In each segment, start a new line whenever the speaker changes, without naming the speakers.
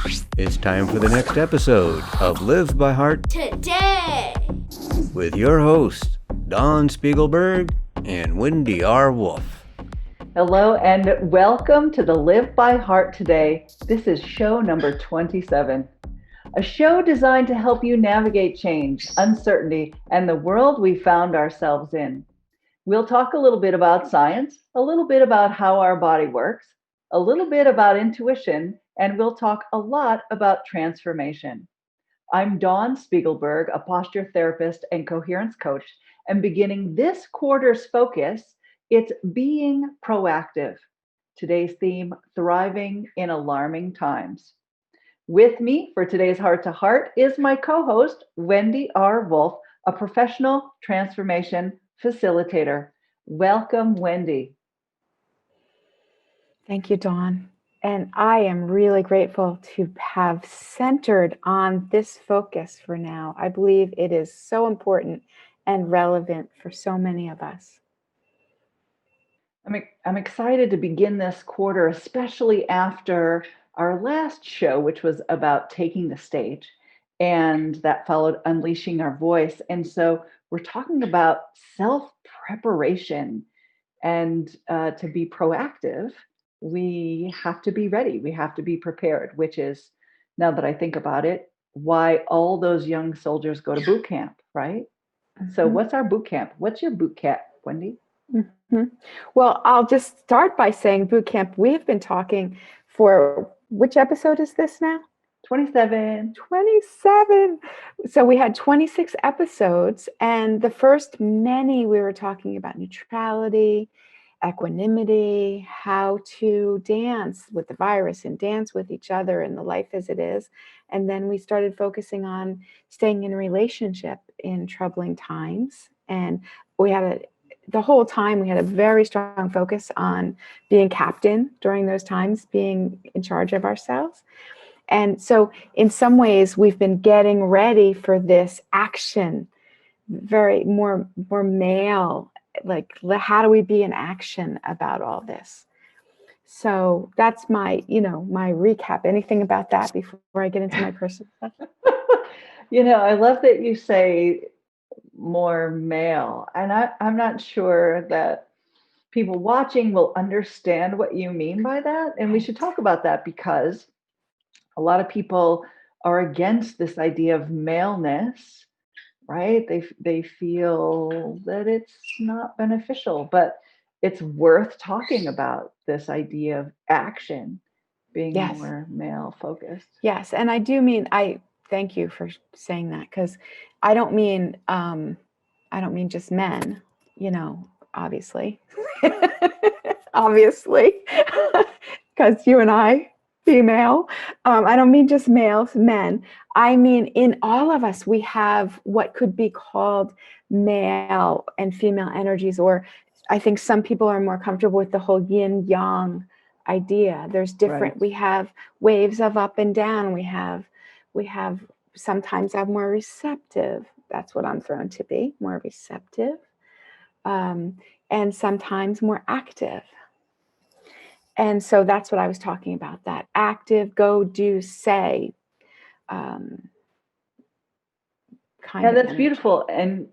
It's time for the next episode of Live by Heart
Today
with your hosts, Dawn Spiegelberg and Wendy R. Wolf.
Hello and welcome to the Live by Heart Today. This is show number 27, a show designed to help you navigate change, uncertainty, and the world we found ourselves in. We'll talk a little bit about science, a little bit about how our body works, a little bit about intuition, and we'll talk a lot about transformation. I'm Dawn Spiegelberg, a posture therapist and coherence coach, and beginning this quarter's focus, it's being proactive. Today's theme, thriving in alarming times. With me for today's Heart to Heart is my co-host, Wendy R. Wolf, a professional transformation facilitator. Welcome, Wendy.
Thank you, Dawn. And I am really grateful to have centered on this focus for now. I believe it is so important and relevant for so many of us.
I'm excited to begin this quarter, especially after our last show, which was about taking the stage, and that followed unleashing our voice. And so we're talking about self-preparation, and to be proactive, we have to be ready. We have to be prepared, which is, now that I think about it, why all those young soldiers go to boot camp, right? Mm-hmm. So what's our boot camp? What's your boot camp, Wendy?
Mm-hmm. Well, I'll just start by saying boot camp, we've been talking for, which episode is this now?
27.
So we had 26 episodes, and the first many we were talking about neutrality, equanimity, how to dance with the virus and dance with each other in the life as it is. And then we started focusing on staying in a relationship in troubling times. And the whole time we had a very strong focus on being captain during those times, being in charge of ourselves. And so in some ways we've been getting ready for this action, very more male, like how do we be in action about all this? So that's my recap. Anything about that before I get into my personal stuff?
I love that you say more male, and I'm not sure that people watching will understand what you mean by that. And we should talk about that because a lot of people are against this idea of maleness. Right? They feel that it's not beneficial, but it's worth talking about this idea of action being more male focused.
Yes, and I do mean, I thank you for saying that, because I don't mean just men, obviously, because you and I, female. I don't mean just men. I mean, in all of us, we have what could be called male and female energies, or I think some people are more comfortable with the whole yin yang idea. There's different, right. We have waves of up and down. We have sometimes I'm more receptive. That's what I'm thrown to be, more receptive. And sometimes more active. And so that's what I was talking about, that active, go, do, say.
That's beautiful. And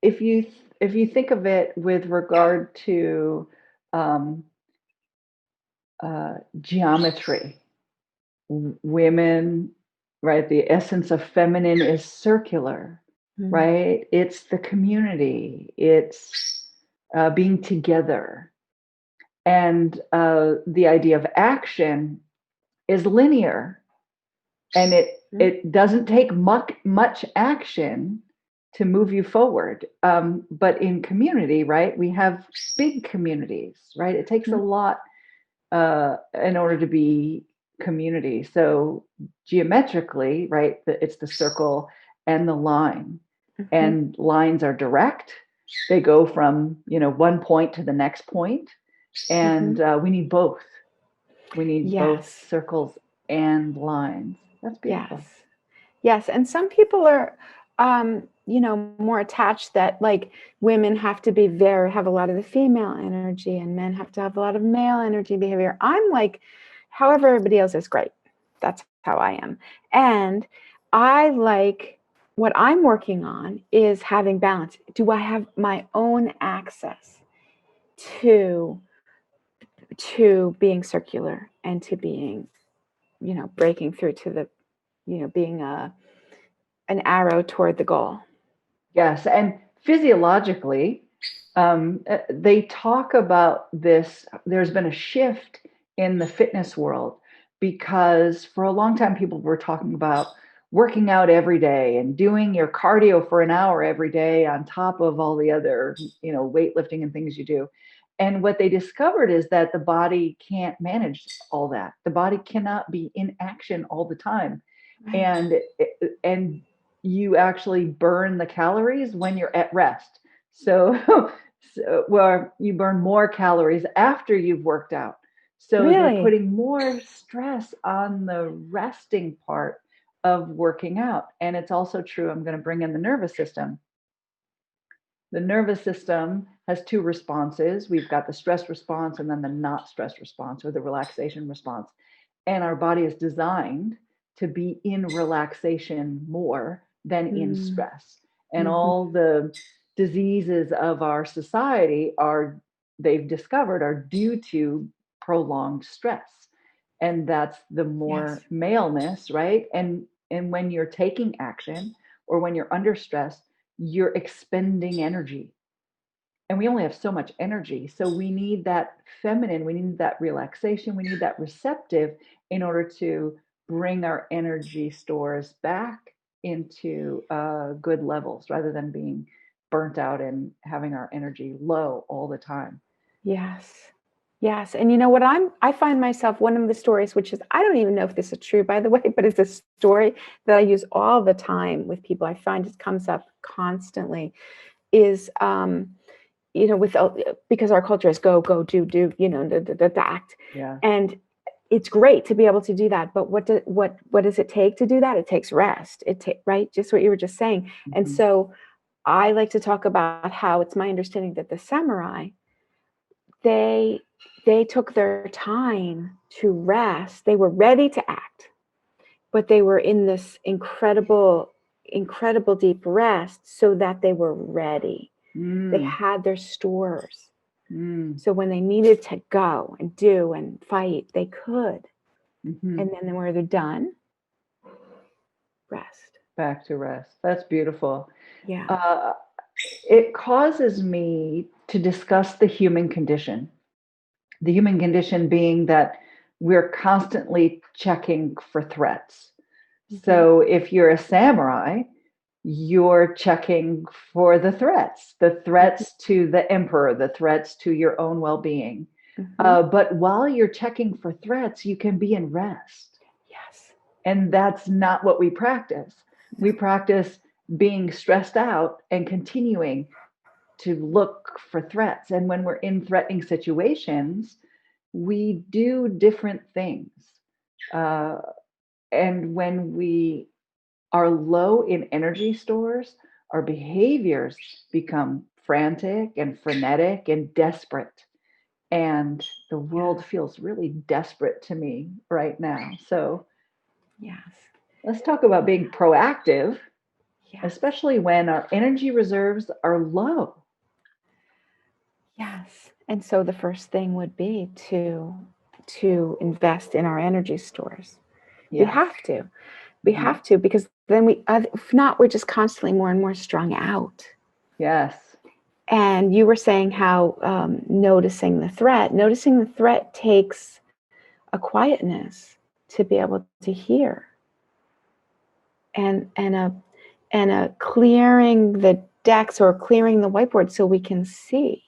if you think of it with regard to geometry, women, right? The essence of feminine is circular, right? It's the community. It's being together. And the idea of action is linear, and it doesn't take much action to move you forward. But in community, right, we have big communities, right? It takes a lot in order to be community. So geometrically, right, it's the circle and the line, and lines are direct. They go from one point to the next point. And we need both. We need both circles and lines. That's beautiful.
Yes. And some people are, more attached that like women have to have a lot of the female energy and men have to have a lot of male energy behavior. I'm like, however everybody else is great. That's how I am. And I like, what I'm working on is having balance. Do I have my own access to being circular and to being, breaking through to the, being an arrow toward the goal?
Yes, and physiologically, they talk about this. There's been a shift in the fitness world because for a long time, people were talking about working out every day and doing your cardio for an hour every day on top of all the other, weightlifting and things you do. And what they discovered is that the body can't manage all that. The body cannot be in action all the time.
Right.
And you actually burn the calories when you're at rest. So, well, you burn more calories after you've worked out. So they're
Really?
putting more stress on the resting part of working out. And it's also true, I'm going to bring in the nervous system. The nervous system has two responses. We've got the stress response and then the not stress response, or the relaxation response. And our body is designed to be in relaxation more than in stress. And all the diseases of our society they've discovered, are due to prolonged stress. And that's the more maleness, right? And when you're taking action or when you're under stress, you're expending energy. And we only have so much energy. So we need that feminine, we need that relaxation, we need that receptive in order to bring our energy stores back into good levels rather than being burnt out and having our energy low all the time.
Yes. Yes. And you know what, I find myself, one of the stories, which is, I don't even know if this is true, by the way, but it's a story that I use all the time with people. I find it comes up constantly, is, with, because our culture is go, do, the act.
Yeah.
And it's great to be able to do that. But what does it take to do that? It takes rest. Right? Just what you were just saying.
Mm-hmm.
And so I like to talk about how it's my understanding that the samurai, they took their time to rest. They were ready to act, but they were in this incredible deep rest so that they were ready. They had their stores. So when they needed to go and do and fight, they could. And then when they're done, rest.
Back to rest. That's beautiful.
Yeah.
It causes me to discuss the human condition. The human condition being that we're constantly checking for threats. So if you're a samurai, you're checking for the threats to the emperor, the threats to your own well-being. But while you're checking for threats, you can be in rest.
Yes.
And that's not what we practice. We practice being stressed out and continuing to look for threats. And when we're in threatening situations, we do different things. And when we are low in energy stores, our behaviors become frantic and frenetic and desperate. And the world feels really desperate to me right now. So
Yes.
let's talk about being proactive,
Yes.
especially when our energy reserves are low.
Yes. And so the first thing would be to invest in our energy stores.
Yes.
We have to, because then if not, we're just constantly more and more strung out.
Yes.
And you were saying how noticing the threat takes a quietness to be able to hear, and a clearing the decks or clearing the whiteboard so we can see.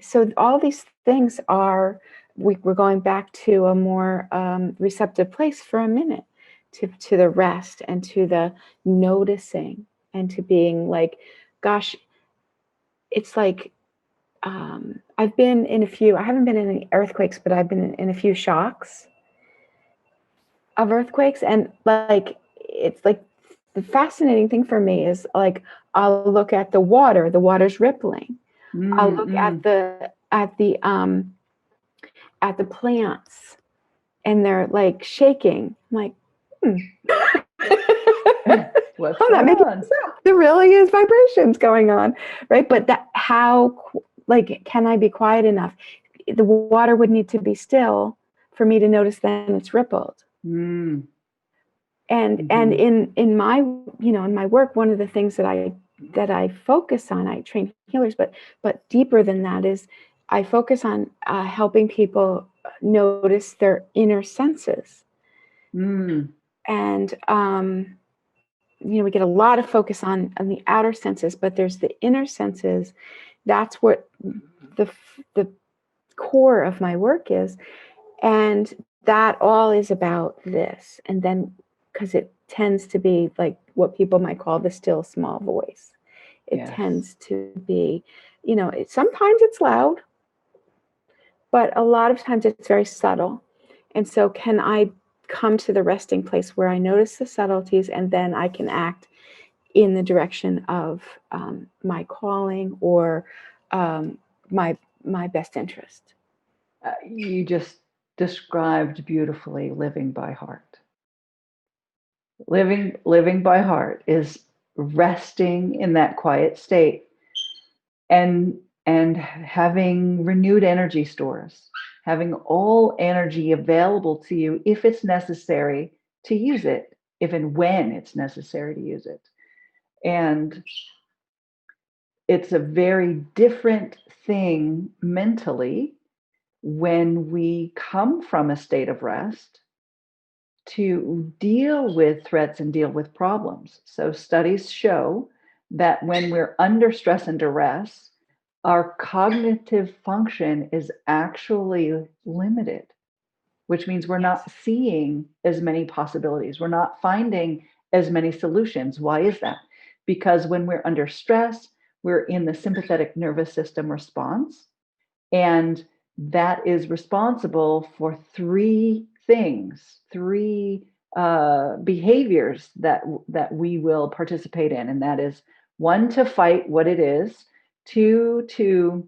So all these things are, we're going back to a more receptive place for a minute, to the rest and to the noticing and to being like, gosh, it's like, I've been in I haven't been in any earthquakes, but I've been in a few shocks of earthquakes. And like, it's like, the fascinating thing for me is like, I'll look at the water's rippling. I'll look at the plants and they're like shaking. I'm like,
What's
I'm not
going
making
on?
this up. There really is vibrations going on, right? But that, how, like, can I be quiet enough? The water would need to be still for me to notice then it's rippled.
Mm.
And in my, in my work, one of the things that I focus on, I train healers, but deeper than that is I focus on helping people notice their inner senses.
Mm.
And we get a lot of focus on the outer senses, but there's the inner senses. That's what the core of my work is. And that all is about this. And then, because it tends to be like what people might call the still small voice. It
Yes.
tends to be, sometimes it's loud, but a lot of times it's very subtle. And so can I come to the resting place where I notice the subtleties, and then I can act in the direction of my calling or my best interest.
You just described beautifully living by heart. Living by heart is resting in that quiet state and having renewed energy stores, having all energy available to you if it's necessary to use it, if and when it's necessary to use it. And it's a very different thing mentally when we come from a state of rest to deal with threats and deal with problems. So studies show that when we're under stress and duress, our cognitive function is actually limited, which means we're not seeing as many possibilities. We're not finding as many solutions. Why is that? Because when we're under stress, we're in the sympathetic nervous system response. And that is responsible for three things, three behaviors that we will participate in. And that is, one, to fight what it is, two, to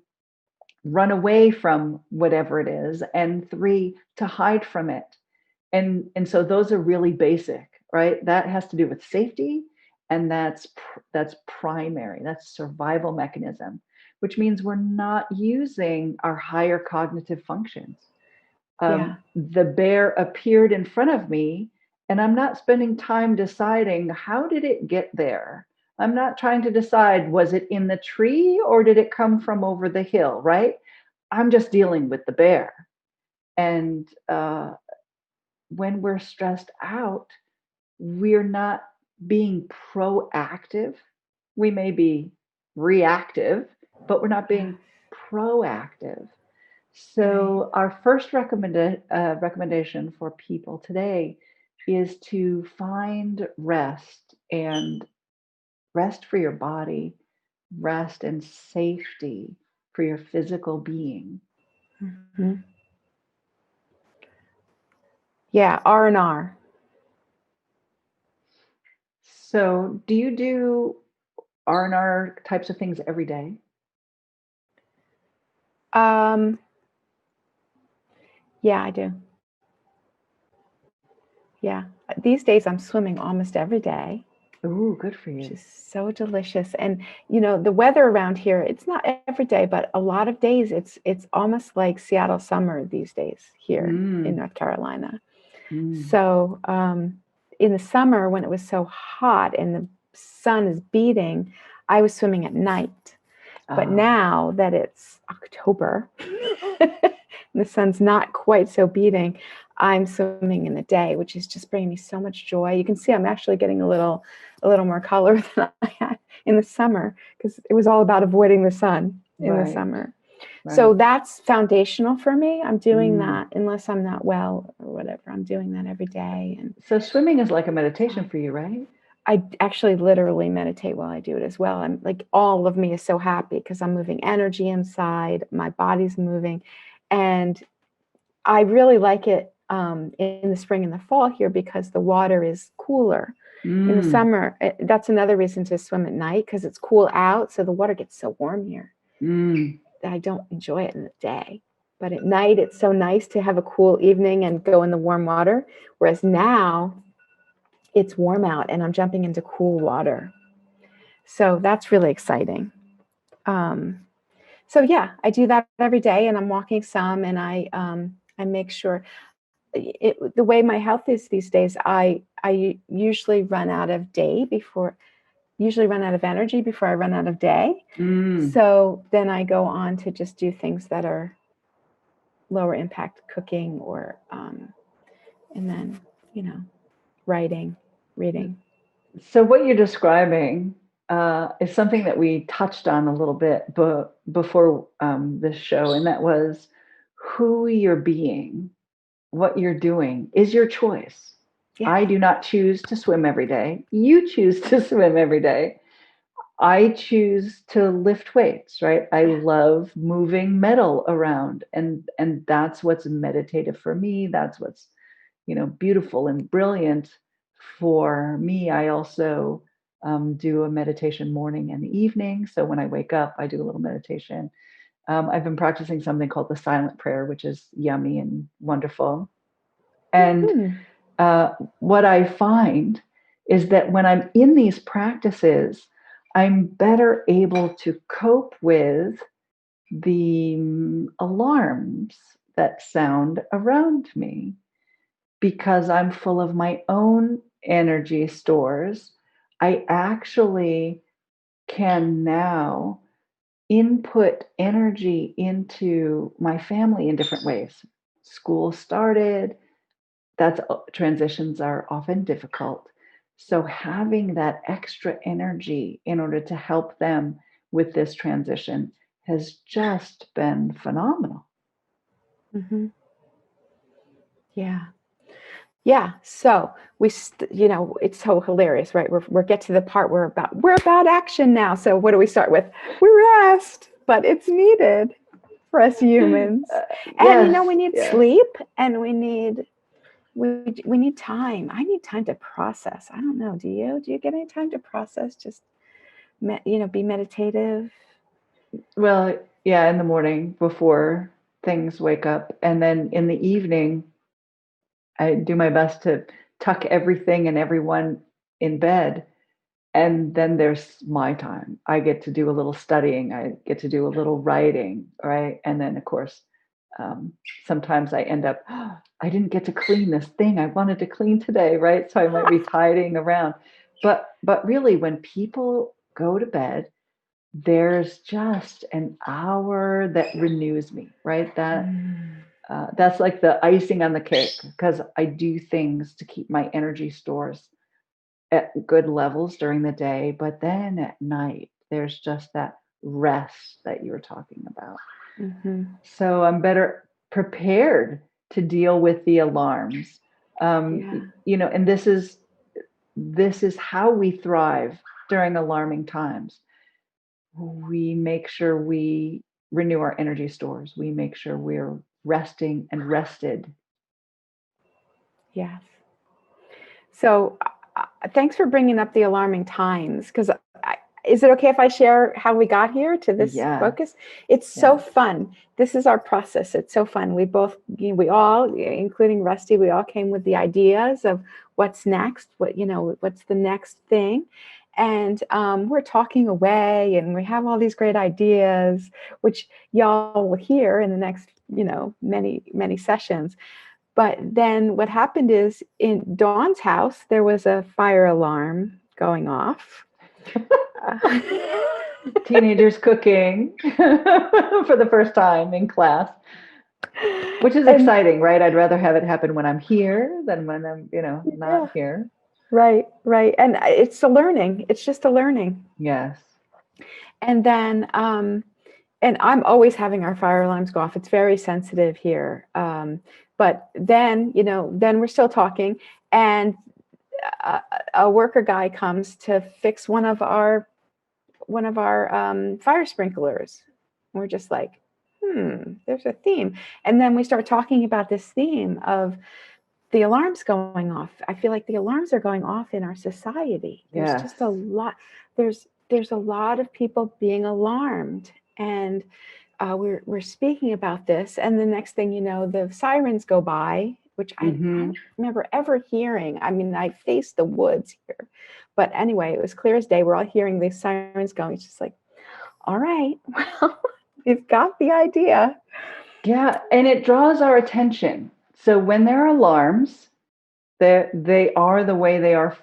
run away from whatever it is, and three, to hide from it. And so those are really basic, right? That has to do with safety, and that's primary. That's survival mechanism, which means we're not using our higher cognitive functions. The bear appeared in front of me, and I'm not spending time deciding, how did it get there? I'm not trying to decide, was it in the tree or did it come from over the hill, right? I'm just dealing with the bear. And when we're stressed out, we're not being proactive. We may be reactive, but we're not being proactive. So our first recommendation for people today is to find rest, and rest for your body, rest and safety for your physical being.
Mm-hmm. Yeah, R&R.
So do you do R&R types of things every day?
Yeah, I do. Yeah. These days I'm swimming almost every day.
Ooh, good for
Which
you.
is so delicious. And the weather around here, it's not every day, but a lot of days it's almost like Seattle summer these days here in North Carolina. So in the summer, when it was so hot and the sun is beating, I was swimming at night. But now that it's October, the sun's not quite so beating, I'm swimming in the day, which is just bringing me so much joy. You can see I'm actually getting a little more color than I had in the summer, because it was all about avoiding the sun in the summer. Right. So that's foundational for me. I'm doing that unless I'm not well or whatever. I'm doing that every day. And
so swimming is like a meditation for you, right?
I actually literally meditate while I do it as well. I'm like, all of me is so happy because I'm moving energy inside, my body's moving. And I really like it in the spring and the fall here because the water is cooler. In the summer, that's another reason to swim at night, because it's cool out. So the water gets so warm here that I don't enjoy it in the day. But at night, it's so nice to have a cool evening and go in the warm water. Whereas now it's warm out and I'm jumping into cool water. So that's really exciting. So yeah, I do that every day, and I'm walking some, and I make sure the way my health is these days, I usually run out of energy before I run out of day. So then I go on to just do things that are lower impact, cooking, or and then writing, reading.
So what you're describing is something that we touched on a little bit before this show, and that was who you're being, what you're doing is your choice.
Yeah.
I do not choose to swim every day. You choose to swim every day. I choose to lift weights, right? I love moving metal around, and that's what's meditative for me. That's what's, beautiful and brilliant for me. I also do a meditation morning and evening. So when I wake up, I do a little meditation. I've been practicing something called the silent prayer, which is yummy and wonderful. And what I find is that when I'm in these practices, I'm better able to cope with the alarms that sound around me because I'm full of my own energy stores. I actually can now input energy into my family in different ways. School started, transitions are often difficult. So having that extra energy in order to help them with this transition has just been phenomenal.
Mm-hmm. Yeah. So it's so hilarious, right? We're get to the part where we're about action now. So what do we start with? We rest, but it's needed for us humans. And
Yes,
we need sleep, and we need time. I need time to process. I don't know. Do you get any time to process? Just be meditative.
Well, yeah, in the morning before things wake up, and then in the evening, I do my best to tuck everything and everyone in bed. And then there's my time. I get to do a little studying. I get to do a little writing, right? And then, of course, sometimes I end up, I didn't get to clean this thing I wanted to clean today, right? So I might be tidying around. But really, when people go to bed, there's just an hour that renews me, right? That's like the icing on the cake, because I do things to keep my energy stores at good levels during the day, but then at night there's just that rest that you were talking about.
Mm-hmm.
So I'm better prepared to deal with the alarms. And this is how we thrive during alarming times. We make sure we renew our energy stores. We make sure we're resting and rested.
Yes. So thanks for bringing up the alarming times, because is it okay if I share how we got here to this focus? It's so fun. This is our process. It's so fun. We all, including Rusty, we all came with the ideas of what's next, what's the next thing. And we're talking away, and we have all these great ideas, which y'all will hear in the next, many, many sessions. But then what happened is, in Dawn's house, there was a fire alarm going off.
Teenagers cooking for the first time in class, which is exciting, right? I'd rather have it happen when I'm here than when I'm, not here.
Right. And it's a learning. It's just a learning.
Yes.
And then, and I'm always having our fire alarms go off. It's very sensitive here. But then, then we're still talking, and a worker guy comes to fix one of our fire sprinklers. We're just like, there's a theme. And then we start talking about this theme of the alarms going off. I feel like the alarms are going off in our society. There's just a lot. There's a lot of people being alarmed, and we're speaking about this, and the next thing you know, the sirens go by, which I don't remember ever hearing. I mean, I faced the woods here, but anyway, it was clear as day. We're all hearing the sirens going. It's just like, all right, well, we've got the idea.
Yeah, and it draws our attention. So when there are alarms, they are the way they are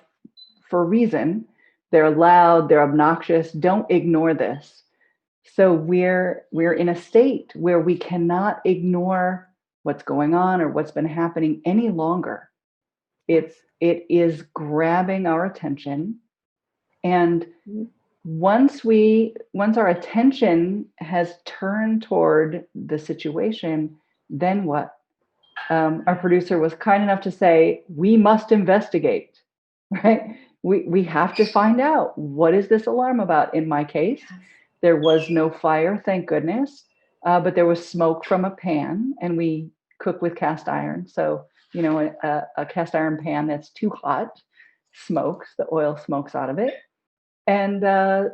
for a reason. They're loud, they're obnoxious. Don't ignore this. So we're in a state where we cannot ignore what's going on or what's been happening any longer. It is grabbing our attention, and once our attention has turned toward the situation, then what? Our producer was kind enough to say, we must investigate, right? We have to find out, what is this alarm about? In my case, there was no fire, thank goodness, but there was smoke from a pan, and we cook with cast iron. So, a cast iron pan that's too hot smokes, the oil smokes out of it. And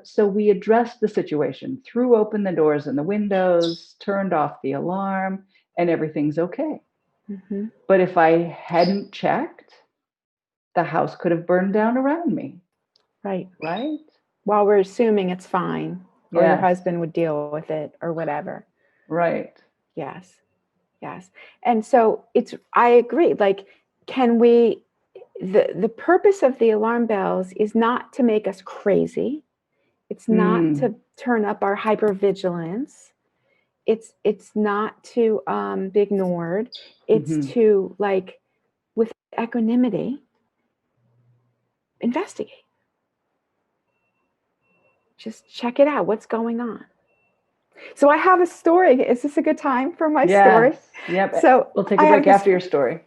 so we addressed the situation, threw open the doors and the windows, turned off the alarm, and everything's okay.
Mm-hmm.
But if I hadn't checked, the house could have burned down around me.
Right.
Right?
While we're assuming it's fine, or your
Yes.
husband would deal with it or whatever.
Right.
Yes. Yes. And so I agree. Like, the purpose of the alarm bells is not to make us crazy. It's not to turn up our hypervigilance. It's not to be ignored. It's to, like, with equanimity, investigate. Just check it out. What's going on? So I have a story. Is this a good time for my story?
Yep.
So
we'll take a break after your story.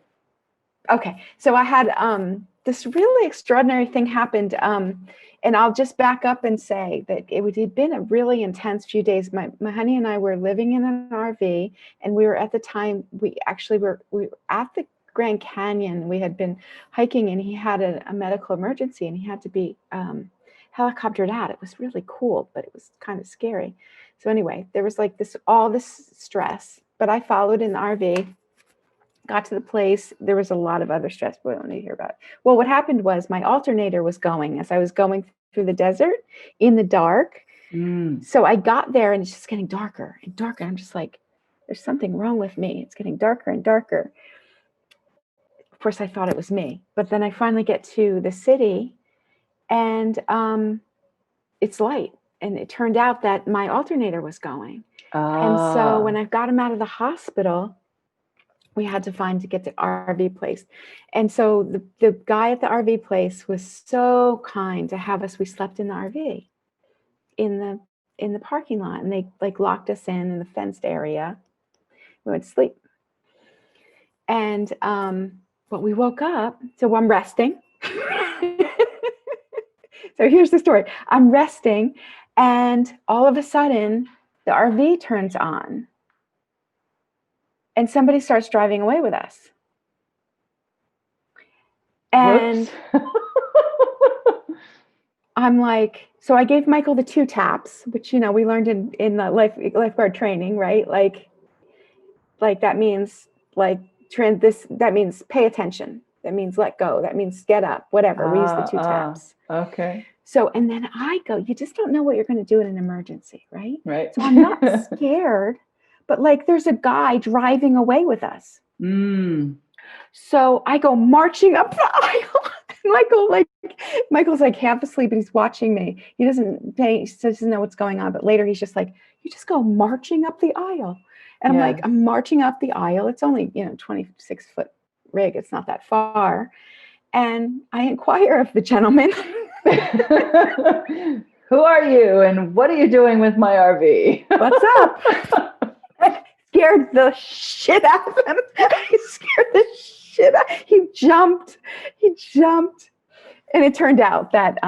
Okay. So I had this really extraordinary thing happened. And I'll just back up and say that it had been a really intense few days. My honey and I were living in an RV, and we were at the time, we were at the Grand Canyon. We had been hiking, and he had a medical emergency, and he had to be helicoptered out. It was really cool, but it was kind of scary. So anyway, there was like all this stress, but I followed in the RV, got to the place. There was a lot of other stress, but we don't need to hear about it. Well, what happened was my alternator was going as I was going through the desert in the dark. So I got there, and it's just getting darker and darker. I'm just like, there's something wrong with me. It's getting darker and darker. Of course, I thought it was me, but then I finally get to the city, and it's light. And it turned out that my alternator was going. And so when I got him out of the hospital, we had to get the RV place. And so the guy at the RV place was so kind to have us. We slept in the RV in the parking lot, and they like locked us in the fenced area. We went to sleep. And but we woke up, so I'm resting. So here's the story. I'm resting, and all of a sudden the RV turns on, and somebody starts driving away with us. And I'm like, so I gave Michael the 2 taps, which, we learned in the lifeguard training, right? Like that means that means pay attention. That means let go. That means get up, whatever. We use the 2 taps.
Okay.
So, and then I go, you just don't know what you're going to do in an emergency, right?
Right.
So I'm not scared, but like there's a guy driving away with us. So I go marching up the aisle. Michael's like half asleep, but he's watching me. He doesn't know what's going on. But later he's just like, you just go marching up the aisle. And I'm like, I'm marching up the aisle. It's only, 26-foot rig. It's not that far. And I inquire of the gentleman,
who are you and what are you doing with my RV?
What's up? Scared the shit out of him. He scared the shit out. He jumped. And it turned out that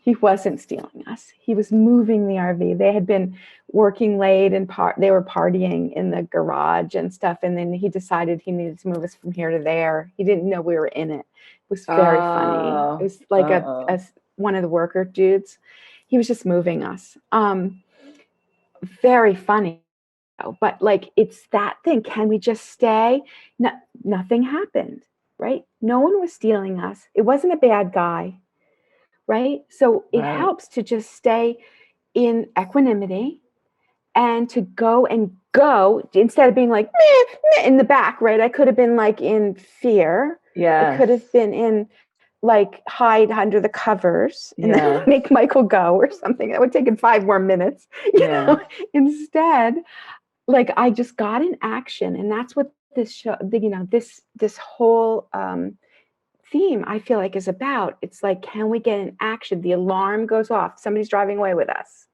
he wasn't stealing us. He was moving the RV. They had been working late, and they were partying in the garage and stuff. And then he decided he needed to move us from here to there. He didn't know we were in it. It was very funny. It was like a one of the worker dudes. He was just moving us. Very funny. But like, it's that thing. Can we just stay? No, nothing happened, right? No one was stealing us. It wasn't a bad guy, right? So it
Right.
helps to just stay in equanimity and to go instead of being like meh, meh, in the back, right? I could have been like in fear. I could
Yes.
have been in like hide under the covers and then
Yes.
make Michael go or something. That would take him 5 more minutes. You
Yes.
know? Instead, like I just got in action, and that's what this show, this whole theme I feel like is about. It's like, can we get in action? The alarm goes off. Somebody's driving away with us.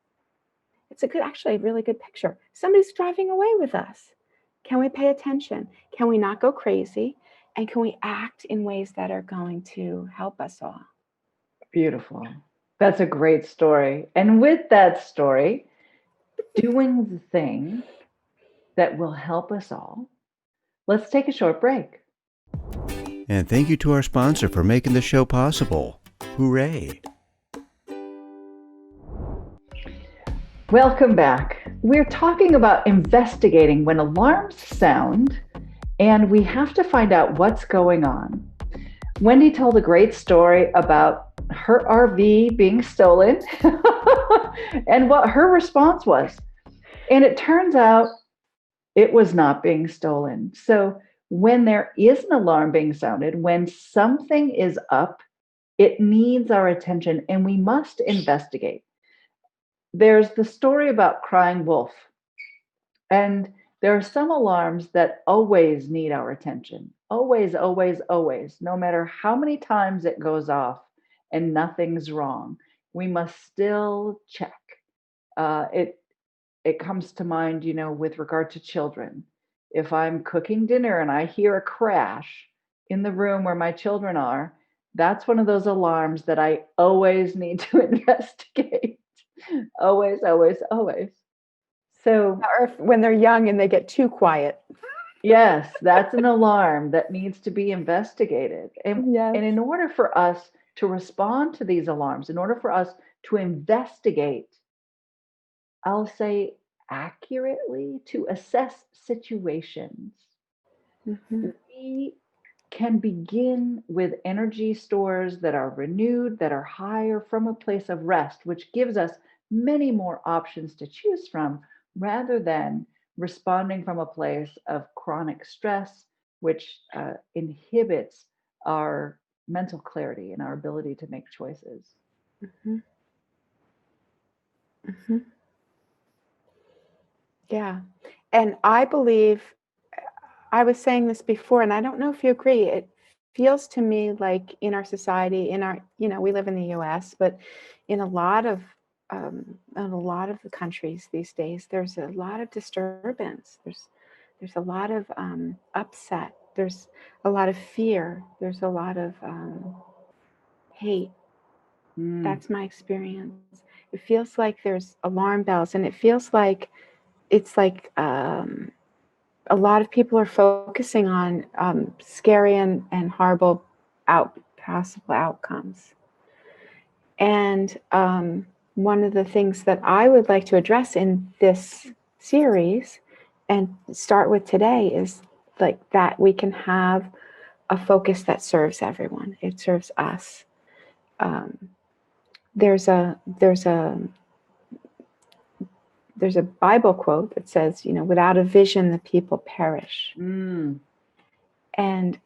It's actually a really good picture. Somebody's driving away with us. Can we pay attention? Can we not go crazy? And can we act in ways that are going to help us all?
Beautiful. That's a great story. And with that story, doing the thing that will help us all, let's take a short break.
And thank you to our sponsor for making the show possible. Hooray!
Welcome back. We're talking about investigating when alarms sound, and we have to find out what's going on. Wendy told a great story about her RV being stolen and what her response was. And it turns out it was not being stolen. So when there is an alarm being sounded, when something is up, it needs our attention and we must investigate. There's the story about crying wolf. And there are some alarms that always need our attention. Always, always, always. No matter how many times it goes off and nothing's wrong, we must still check. It comes to mind, with regard to children. If I'm cooking dinner and I hear a crash in the room where my children are, that's one of those alarms that I always need to investigate. Always, always, always. So,
Or when they're young and they get too quiet.
yes, that's an alarm that needs to be investigated.
Yes.
And in order for us to respond to these alarms, in order for us to investigate, I'll say accurately, to assess situations, we can begin with energy stores that are renewed, that are higher from a place of rest, which gives us many more options to choose from rather than responding from a place of chronic stress, which inhibits our mental clarity and our ability to make choices.
Mm-hmm. Mm-hmm. Yeah. And I believe, I was saying this before, and I don't know if you agree, it feels to me like in our society, we live in the US, but in a lot of the countries these days, there's a lot of disturbance. There's a lot of upset. There's a lot of fear. There's a lot of hate. That's my experience. It feels like there's alarm bells, and it feels like it's like a lot of people are focusing on scary and horrible possible outcomes. And one of the things that I would like to address in this series and start with today is like that we can have a focus that serves everyone. It serves us. There's a Bible quote that says, without a vision, the people perish. And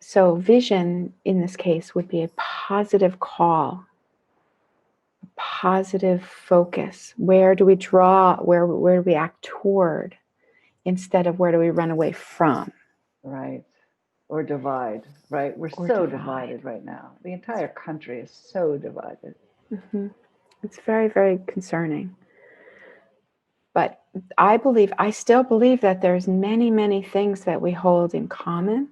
so vision in this case would be a positive call, a positive focus. Where do we draw? Where do we act toward instead of where do we run away from?
Right. Or divide, right? We're so divided right now. The entire country is so divided.
Mm-hmm. It's very, very concerning. But I still believe that there's many, many things that we hold in common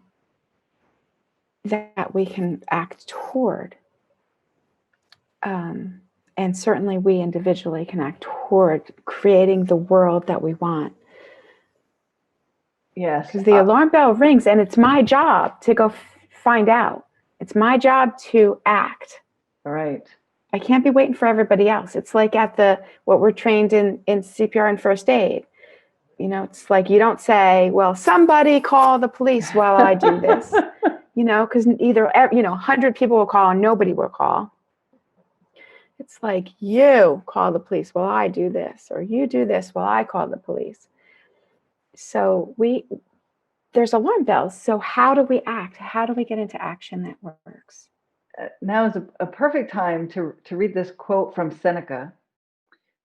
that we can act toward. And certainly we individually can act toward creating the world that we want.
Yes.
Because the alarm bell rings and it's my job to go find out. It's my job to act.
Right.
I can't be waiting for everybody else. It's like what we're trained in CPR and first aid. it's like you don't say, well, somebody call the police while I do this, because either, 100 people will call and nobody will call. It's like, you call the police while I do this, or you do this while I call the police. So there's alarm bells. So how do we act? How do we get into action that works?
Now is a perfect time to read this quote from Seneca.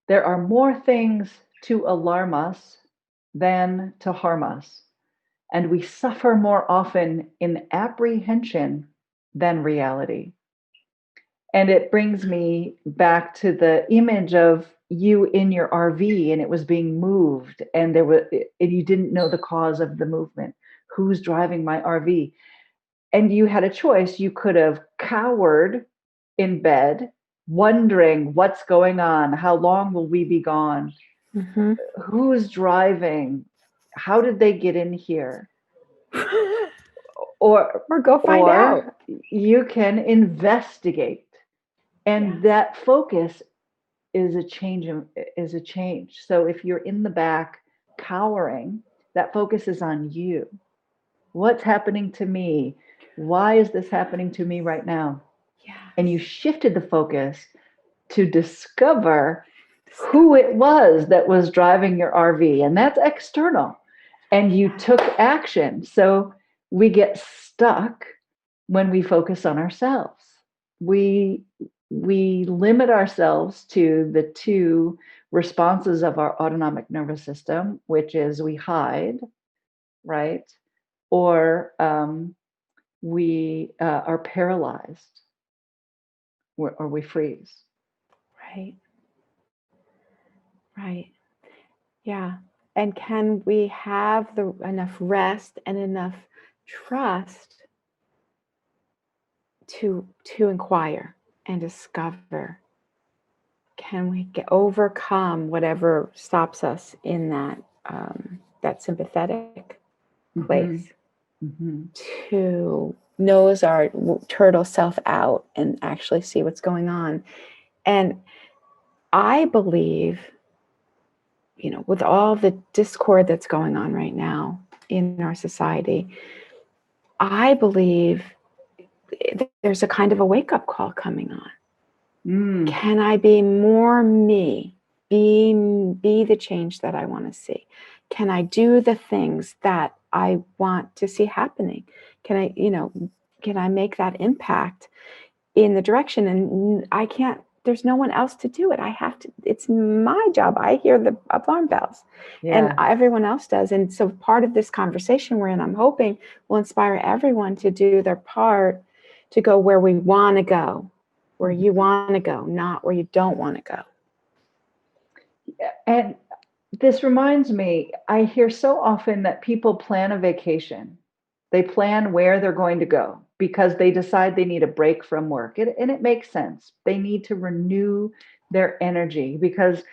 There are more things to alarm us than to harm us, and we suffer more often in apprehension than reality. And it brings me back to the image of you in your RV, and it was being moved, and you didn't know the cause of the movement. Who's driving my RV? And you had a choice. You could have cowered in bed, wondering what's going on. How long will we be gone?
Mm-hmm.
Who's driving? How did they get in here? Or
go find out.
You can investigate. And that focus is a change. So if you're in the back cowering, that focus is on you. What's happening to me? Why is this happening to me right now?
Yeah.
And you shifted the focus to discover who it was that was driving your RV. And that's external. And you took action. So we get stuck when we focus on ourselves. We limit ourselves to the two responses of our autonomic nervous system, which is we hide, right? Or we are paralyzed, or we freeze.
Right. Yeah. And can we have enough rest and enough trust to inquire and discover? Can we overcome whatever stops us in that sympathetic place?
Mm-hmm.
To nose our turtle self out and actually see what's going on. And I believe, with all the discord that's going on right now in our society, I believe there's a kind of a wake-up call coming on. Can I be more me? Be the change that I want to see? Can I do the things that I want to see happening? Can I make that impact in the direction? And I can't, there's no one else to do it. I have to, it's my job. I hear the alarm bells and everyone else does. And so part of this conversation we're in, I'm hoping, will inspire everyone to do their part to go where we want to go, where you want to go, not where you don't want to go.
And this reminds me, I hear so often that people plan a vacation. They plan where they're going to go because they decide they need a break from work. And it makes sense. They need to renew their energy because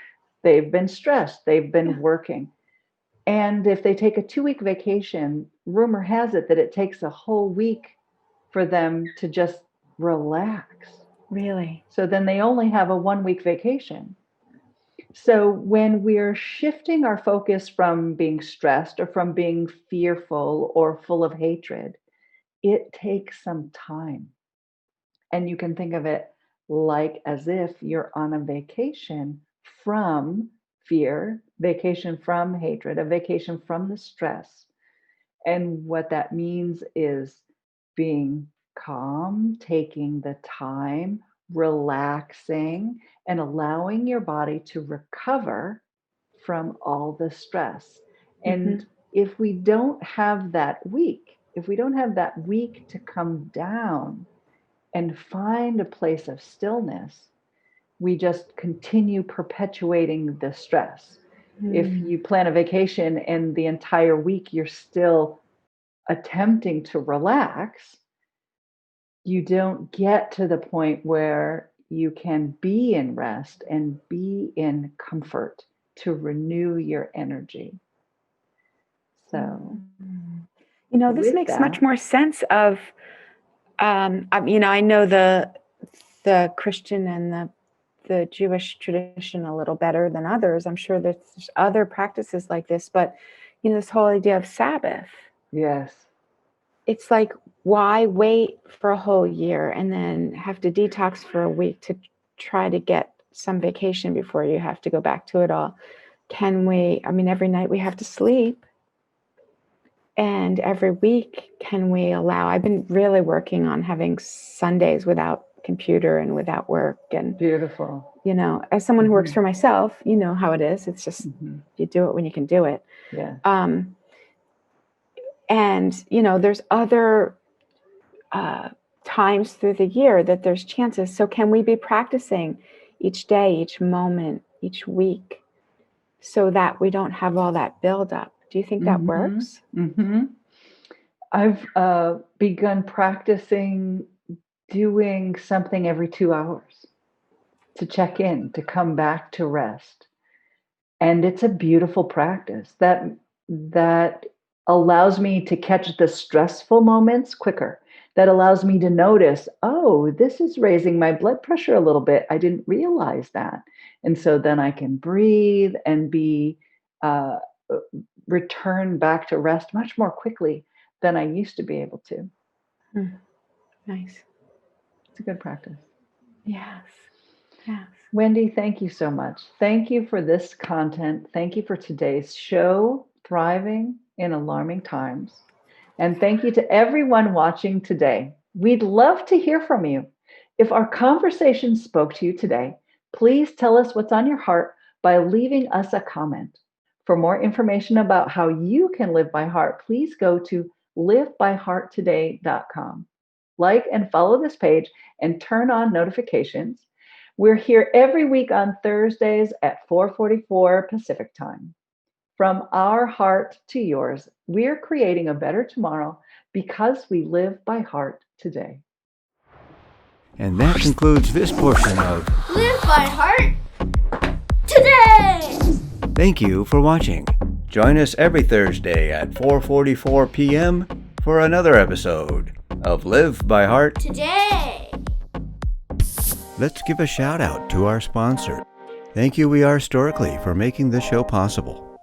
they've been stressed, they've been working. And if they take a 2-week vacation, rumor has it that it takes a whole week for them to just relax.
Really?
So then they only have a 1-week vacation. So when we're shifting our focus from being stressed or from being fearful or full of hatred, it takes some time. And you can think of it like as if you're on a vacation from fear, vacation from hatred, a vacation from the stress. And what that means is being calm, taking the time, relaxing, and allowing your body to recover from all the stress. And if we don't have that week, to come down and find a place of stillness, we just continue perpetuating the stress. If you plan a vacation and the entire week you're still attempting to relax, you don't get to the point where you can be in rest and be in comfort to renew your energy. So,
this makes much more sense of, I know the Christian and the the Jewish tradition a little better than others. I'm sure there's other practices like this, but this whole idea of Sabbath,
Yes.
it's like, why wait for a whole year and then have to detox for a week to try to get some vacation before you have to go back to it all? Every night we have to sleep. And every week, can we allow? I've been really working on having Sundays without computer and without work. And,
Beautiful.
As someone who works for myself, you know how it is. It's just, you do it when you can do it.
Yeah.
And, there's other times through the year that there's chances. So can we be practicing each day, each moment, each week, so that we don't have all that buildup? Do you think that works?
I've begun practicing doing something every 2 hours to check in, to come back to rest. And it's a beautiful practice that allows me to catch the stressful moments quicker. That allows me to notice, oh, this is raising my blood pressure a little bit. I didn't realize that. And so then I can breathe and be return back to rest much more quickly than I used to be able to.
Nice.
It's a good practice.
Yes.
Wendy, thank you so much. Thank you for this content. Thank you for today's show, Thriving in Alarming Times. And thank you to everyone watching today. We'd love to hear from you. If our conversation spoke to you today, please tell us what's on your heart by leaving us a comment. For more information about how you can live by heart, please go to livebyhearttoday.com. Like and follow this page and turn on notifications. We're here every week on Thursdays at 4:44 Pacific time. From our heart to yours, we're creating a better tomorrow because we live by heart today.
And that concludes this portion of
Live by Heart Today!
Thank you for watching. Join us every Thursday at 4:44 p.m. for another episode of Live by Heart
Today!
Let's give a shout out to our sponsor. Thank you, We Are Storically, for making this show possible.